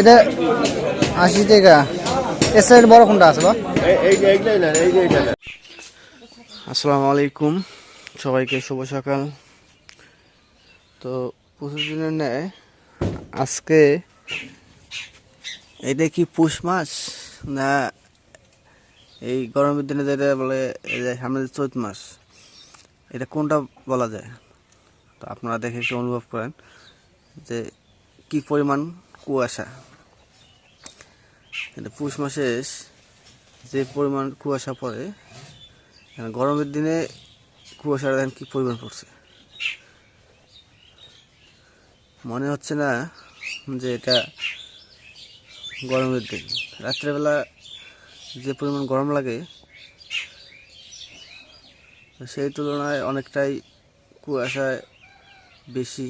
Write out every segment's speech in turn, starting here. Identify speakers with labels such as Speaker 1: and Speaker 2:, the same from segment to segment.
Speaker 1: এটা 80 টাকা। এর সাইড বড় কোনটা আছে বা? আসসালামু আলাইকুম, সবাইকে শুভ সকাল। তো প্রতিদিনের ন্যায় আজকে এটা কি পৌষ মাস না এই গরমের দিনে যেটা বলে এই যে সামনে চৈত মাস, এটা কোনটা বলা যায়? তো আপনারা দেখে একটু অনুভব করেন যে কি পরিমাণ কুয়াশা। এটা পৌষ মাসে যে পরিমাণ কুয়াশা পড়ে, গরমের দিনে কুয়াশাটা দেখেন কি পরিমাণ পড়ছে। মনে হচ্ছে না যে এটা গরমের দিন। রাত্রেবেলা যে পরিমাণ গরম লাগে সেই তুলনায় অনেকটাই কুয়াশায় বেশি।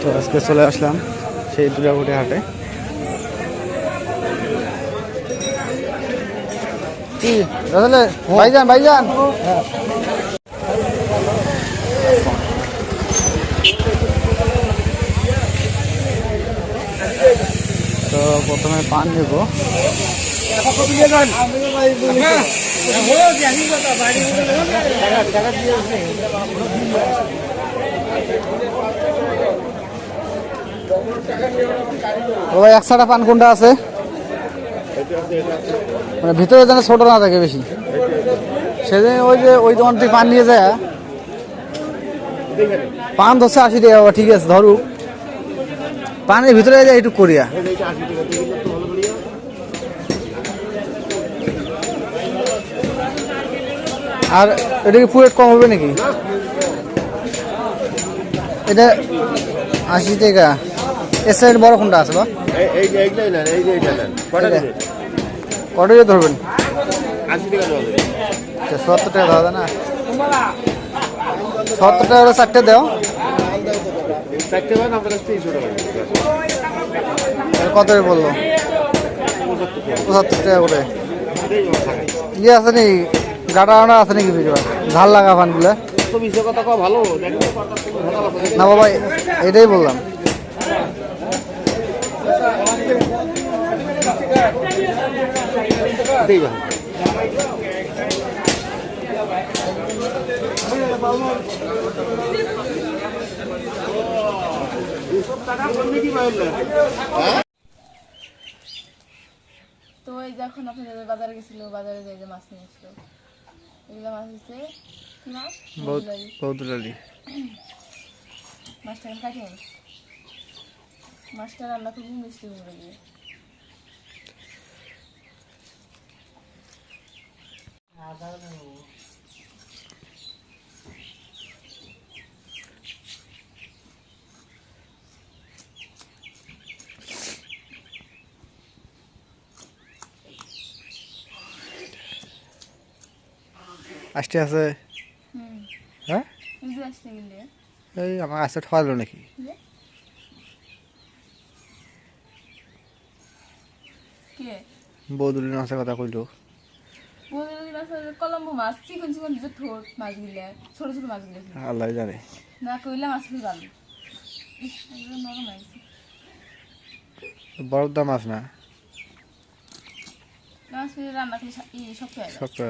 Speaker 1: তো আজকে চলে আসলাম সেই দুর্গাপুরে হাটে। কি আসলে ভাইজান ভাইজান তো প্রথমে পান নেব। ও ভাই 100টা পান কোনটা আছে? মানে ভিতরে যেন ছোট না থাকে বেশি। সেদিন ওই দোকান থেকে পান নিয়ে যায়, পান ধরছে 80 টাকা। ঠিক আছে ধরুক, পানের ভিতরে যায় একটু করিয়া। আর এটা কি পুরো কম হবে নাকি? এটা 80 টাকা। এর সাইড বড় কোনটা আছে বা? কত দিয়ে ধরবেন? 70 টাকা দাদা না, 70 টাকা করে 4টে দাও। কত বললো? 75 টাকা করে। ইয়ে আছে নি গাটা আনা আছে নাকি? ঝাল লাগা পানগুলা না বাবা, এটাই বললাম।
Speaker 2: তো এই যে এখন আপনি বাজারে গেছিল, বাজারে যে মাছ নিয়ে আসলো, এগুলো মাছ হচ্ছে কি মাছ?
Speaker 1: বৌদুলালি।
Speaker 2: মাছটা কাটিয়ে আনি। মাছটা রান্না করবো মিষ্টি কুমড়ো দিয়ে।
Speaker 1: আসতে আছে? হ্যাঁ
Speaker 2: এই যে আসতে গেলে
Speaker 1: এই আমার আসতে ঠকালো নাকি?
Speaker 2: কে
Speaker 1: বৌদুলি মাছের কথা কইলো?
Speaker 2: কলম্বো মাছ চিকন চিকন যে ঠোঁট মাছগুলো, ছোট ছোট মাছগুলো
Speaker 1: আল্লাহ জানে।
Speaker 2: না কইলে মাছগুলো ভালো নরম আছে।
Speaker 1: বড়দা মাছ না,
Speaker 2: মাছ রান্না করলে শক্ত হয়ে যায়।
Speaker 1: শক্ত।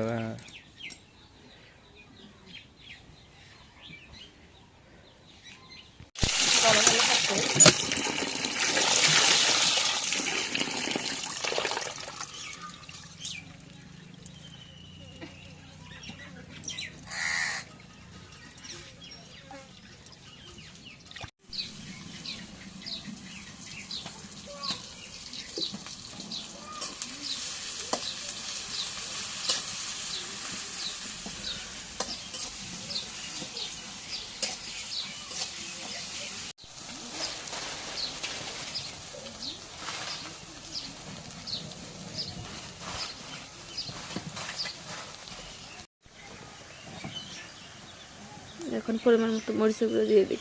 Speaker 2: এখন পরিমাণ মতো মরিচের গুঁড়ো দিয়ে দিই।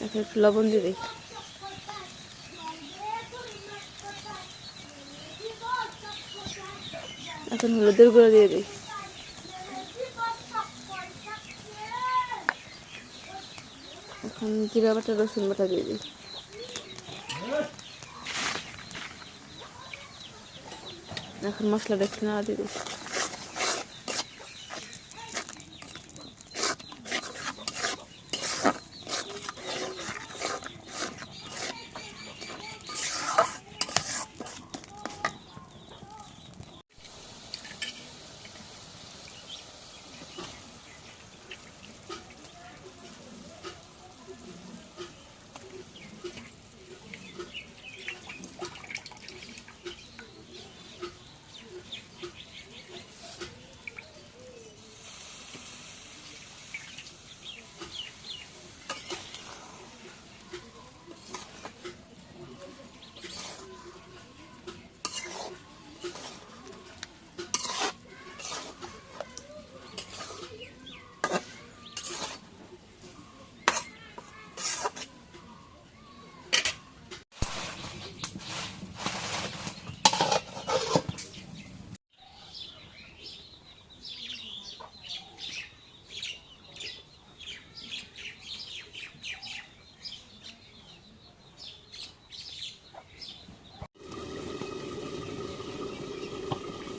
Speaker 2: এখন একটু লবণ দিয়ে দিই। এখন হলুদের গুঁড়ো দিয়ে দিই। এখন জিরা বাটা রসুন বাটা দিয়ে দিই। এখন মশলাটা একটু নাড়া দিয়ে দিই।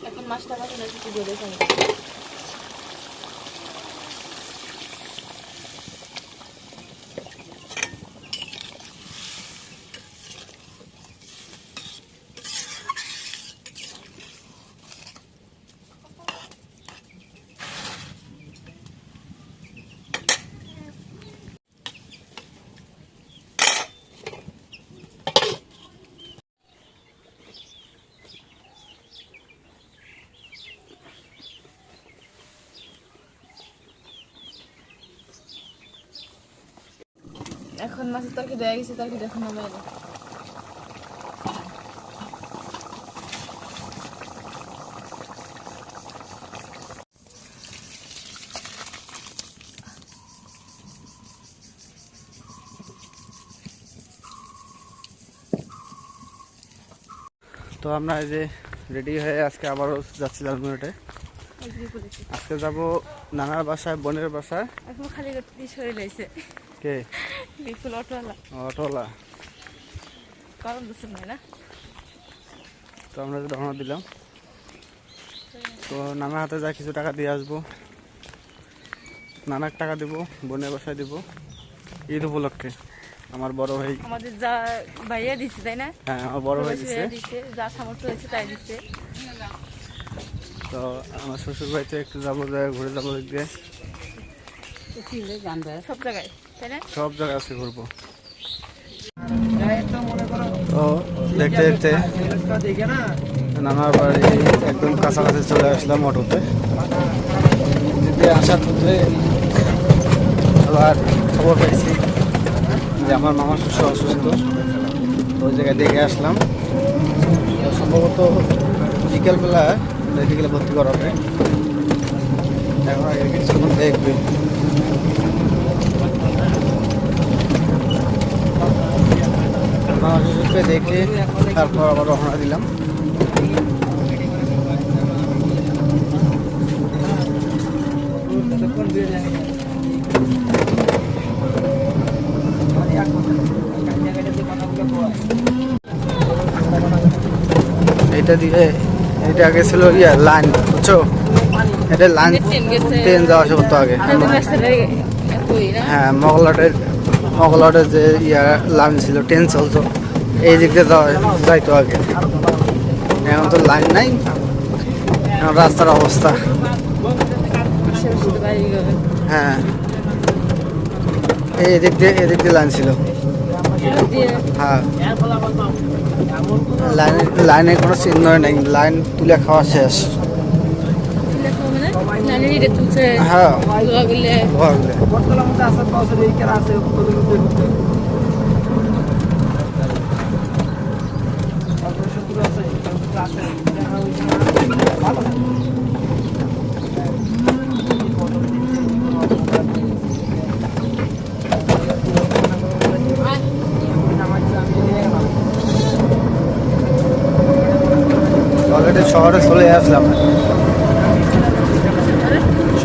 Speaker 2: এখন মাছটা বাজানো একটু দিয়ে দিই। এখন মাছের তরকারি দেওয়া গেছে, তরকারি এখন নামাই দিই।
Speaker 1: তো আমরা এই যে রেডি হয়ে আজকে আবারও যাচ্ছি লালমনিরহাটে। আজকে যাব নানার বাসায়, বোনের বাসায়।
Speaker 2: এখন খালি করতে সরে লাইছে
Speaker 1: কে?
Speaker 2: বিপুল অটোওয়ালা।
Speaker 1: অটোওয়ালা।
Speaker 2: কারণ বুঝতে না।
Speaker 1: তো আমরা রওনা দিলাম। তো নানার হাতে যা কিছু টাকা দিয়ে আসবো, নানার টাকা দিব, বোনের বাসায় দিব ঈদ উপলক্ষে। আমার বড় ভাই
Speaker 2: আমাদের যা ভাইয়া দিচ্ছে তাই না?
Speaker 1: হ্যাঁ, আমার বড় ভাই দিচ্ছে।
Speaker 2: যা সামর্থ্য হয়েছে তাই দিচ্ছে।
Speaker 1: তো আমার শ্বশুর বাড়িতে একটু যাবো, ঘুরে যাবো দিক দিয়ে।
Speaker 2: সব জায়গায় তাই না?
Speaker 1: সব জায়গায় আছে ঘুরবো। তো দেখতে দেখতে নানার বাড়ি একদম কাছাকাছি চলে আসলাম অটোতে। আসার পথে আবার খবর পাইছি যে আমার মামা শ্বশুর অসুস্থ। তো ওই জায়গায় দেখে আসলাম। সম্ভবত বিকেলবেলা মেডিকেলে ভর্তি করাবে। এখন আগে কিছুক্ষণ দেখবে। মামা শ্বশুরকে দেখে তারপর আবার রওনা দিলাম। এটা দিয়ে এটা আগে ছিল লাইন, বুঝছো? এটা লাইন ট্রেন যাওয়া আসা করতো আগে। হ্যাঁ, মগলাটের যে লাইন ছিল, ট্রেন চলতো, এই দিক দিয়ে যাইতো আগে। এখন তো লাইন নাই, এখন রাস্তার অবস্থা। হ্যাঁ, এদিক দিয়ে লাইন ছিল। হ্যাঁ, লাইনে কোনো চিহ্ন নেই, লাইন তুলে খাওয়া শেষ। হ্যাঁ,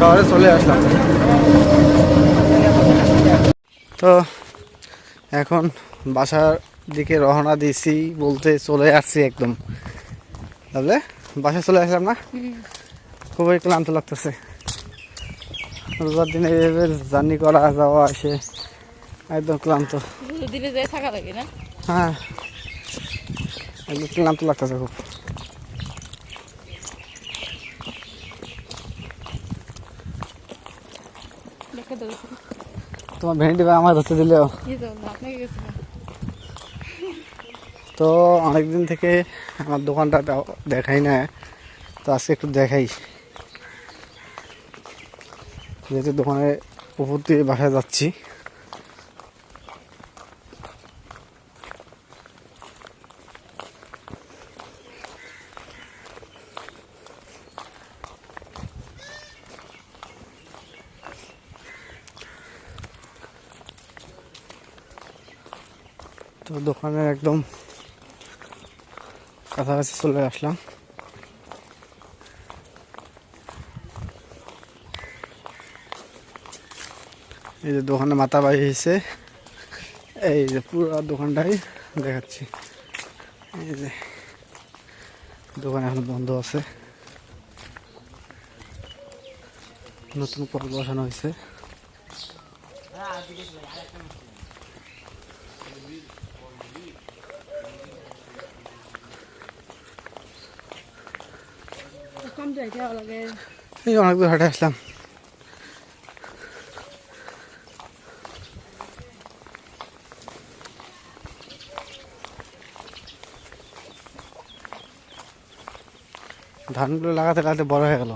Speaker 1: শহরে চলে আসলাম। তো এখন বাসার দিকে রওনা দিয়েছি, বলতে চলে আসছি একদম। তাহলে বাসায় চলে আসলাম না, খুবই ক্লান্ত লাগতেছে। রোজার দিনে এভাবে জার্নি করা যাওয়া আসে একদম ক্লান্ত।
Speaker 2: দিনে যাই থাকা লাগে না।
Speaker 1: হ্যাঁ, একদম ক্লান্ত লাগতেছে খুব।
Speaker 2: দেখে তো
Speaker 1: তোমার ভেন্ডি বা আমার ধরতে দিলেও
Speaker 2: আপনাকে গেছিল।
Speaker 1: তো অনেকদিন থেকে আমার দোকানটা দেখাই না, তো আজকে একটু দেখাই। যেহেতু দোকানের উপর দিয়ে বাসায় যাচ্ছি, তো দোকানের একদম কাছাকাছি চলে আসলাম। এই যে দোকানে মাথা বাড়ি হয়েছে, এই যে পুরো দোকানটাই দেখাচ্ছি। এই যে দোকান এখন বন্ধ আছে, নতুন কল বসানো হয়েছে। এই অনেক দূর হাঁটে আসলাম। ধানগুলো লাগাতে লাগাতে বড় হয়ে গেল।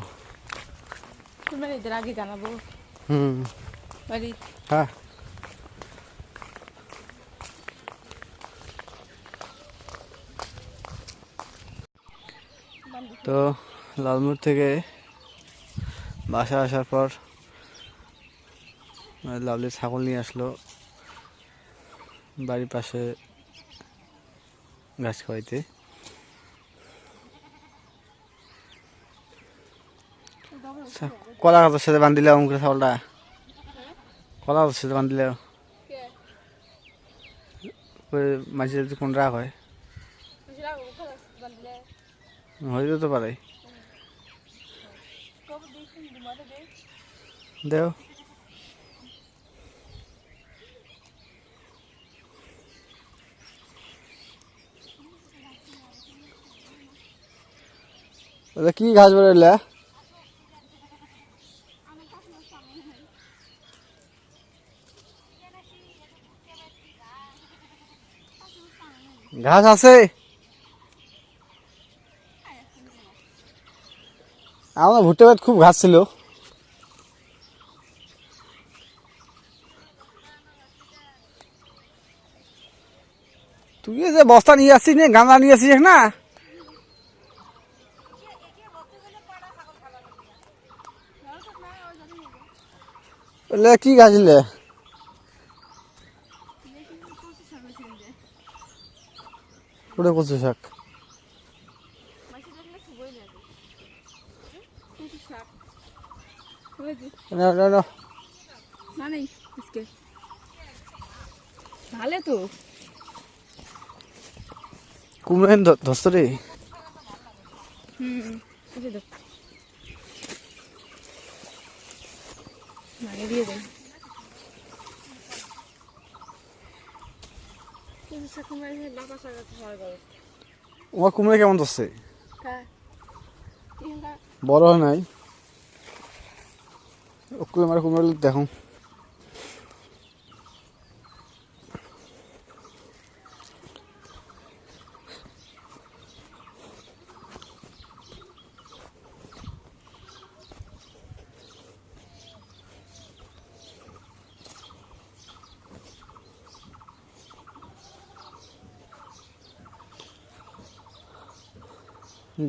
Speaker 2: তোমার এদের আগে জানাবো। বাড়ি
Speaker 1: হ্যাঁ, তো লালমোড় থেকে বাসা আসার পর লাভলি ছাগল নিয়ে আসলো বাড়ির পাশে ঘাস খাওয়াইতে। কলা গাছের সাথে বান্ধিলে অঙ্কুরে ছাগলটা, কলা গাছের সাথে বান্ধিলে মাঝে যদি কোন রাগ হয়, হয়ে যেতে পারে। দেও কি ঘাস বেরোলে? ঘাস আছে, আমার ভুট্টা ক্ষেত খুব ঘাস ছিল। তুই যে বস্তা নিয়ে আসছিস না, গাঁদা নিয়ে আসছিস না, কি ঘাস নিলে? ওটা কচু শাক।
Speaker 2: ভালো তো
Speaker 1: কুমড়ো ধরছ রে।
Speaker 2: দিয়ে দেন।
Speaker 1: তোমার কুমড়ো কেমন ধরছে? বড় হয় নাই, আমার কুমড়ো দেখো।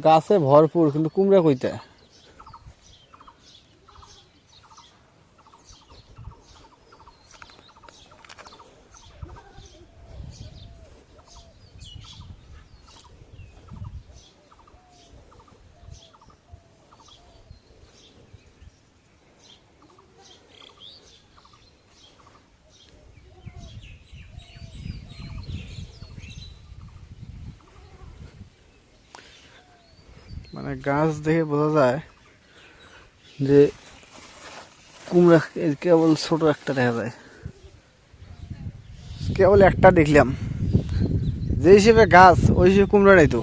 Speaker 1: গাছে ভরপুর, কিন্তু কুমড়া কইতে। মানে গাছ দেখে বোঝা যায় যে কুমড়া কেবল ছোট একটা দেখা যায়, কেবল একটা দেখলাম। যে হিসেবে গাছ ওই হিসেবে কুমড়া নাই তো।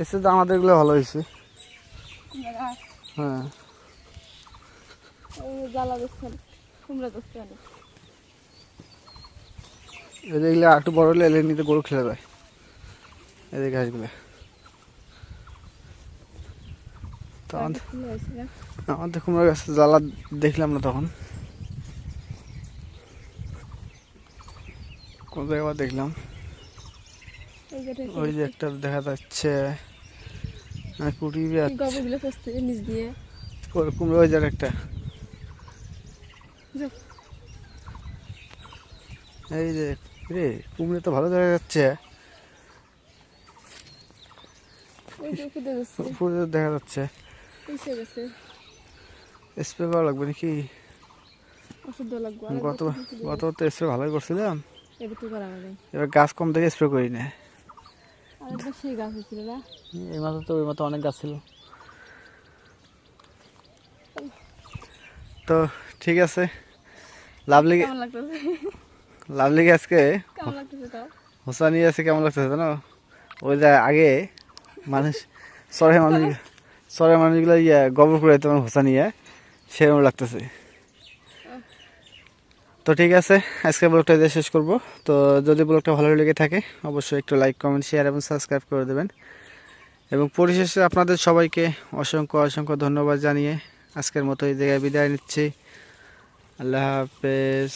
Speaker 1: এসে তো আমাদের গুলো ভালো হয়েছে।
Speaker 2: কুমড়া গাছ
Speaker 1: হ্যাঁ,
Speaker 2: জ্বালা দিচ্ছেন, কুমড়া ধরছে অনেক।
Speaker 1: এগুলো একটু বড় হলে এলে নিতে গরু খেলে যায় এদের গাছগুলো। তো আমাদের কুমড়া গাছে জ্বালা দেখলাম না তখন, কোন জায়গায় আবার দেখলাম। ওই যে একটা দেখা যাচ্ছে কুটিয়ে
Speaker 2: গবরগুলো ফসছে নিচ দিয়ে।
Speaker 1: কুমড়ো ওই জায়গায় একটা, এই যে রে কুমড়ো তো ভালো দেখা যাচ্ছে,
Speaker 2: ওই যে উপরে যাচ্ছে,
Speaker 1: উপরে দেখা যাচ্ছে।
Speaker 2: পিছে গেছে,
Speaker 1: স্প্রে করা লাগবে নাকি?
Speaker 2: ওষুধ লাগবে।
Speaker 1: গত তো স্প্রে ভালোই করছিলাম,
Speaker 2: এবার তো করা হবে।
Speaker 1: এবার গাছ কম থেকে স্প্রে করি না।
Speaker 2: আরেকবার সেই গাছ হয়েছিল না,
Speaker 1: এই মাথা তো ওই মাথা অনেক গাছ ছিল। তো ঠিক আছে, লাভলি
Speaker 2: কেমন লাগতেছে?
Speaker 1: লাভলি আজকে
Speaker 2: কেমন লাগতেছে তাও?
Speaker 1: হোসা নিয়ে আছে, কেমন লাগতেছে জানো? ওই যে আগে মানুষ শহরের মানুষগুলো গোবর করে তোমার হোসা নিয়ে, সেরকম লাগতেছে। তো ঠিক আছে, আজকে ব্লগটা দিয়ে শেষ করব। তো যদি ব্লগটা ভালো লেগে থাকে অবশ্যই একটু লাইক, কমেন্ট, শেয়ার এবং সাবস্ক্রাইব করে দেবেন। এবং পরিশেষে আপনাদের সবাইকে অসংখ্য অসংখ্য ধন্যবাদ জানিয়ে আজকের মতো এই জায়গায় বিদায় নিচ্ছি। আল্লাহ হাফেজ।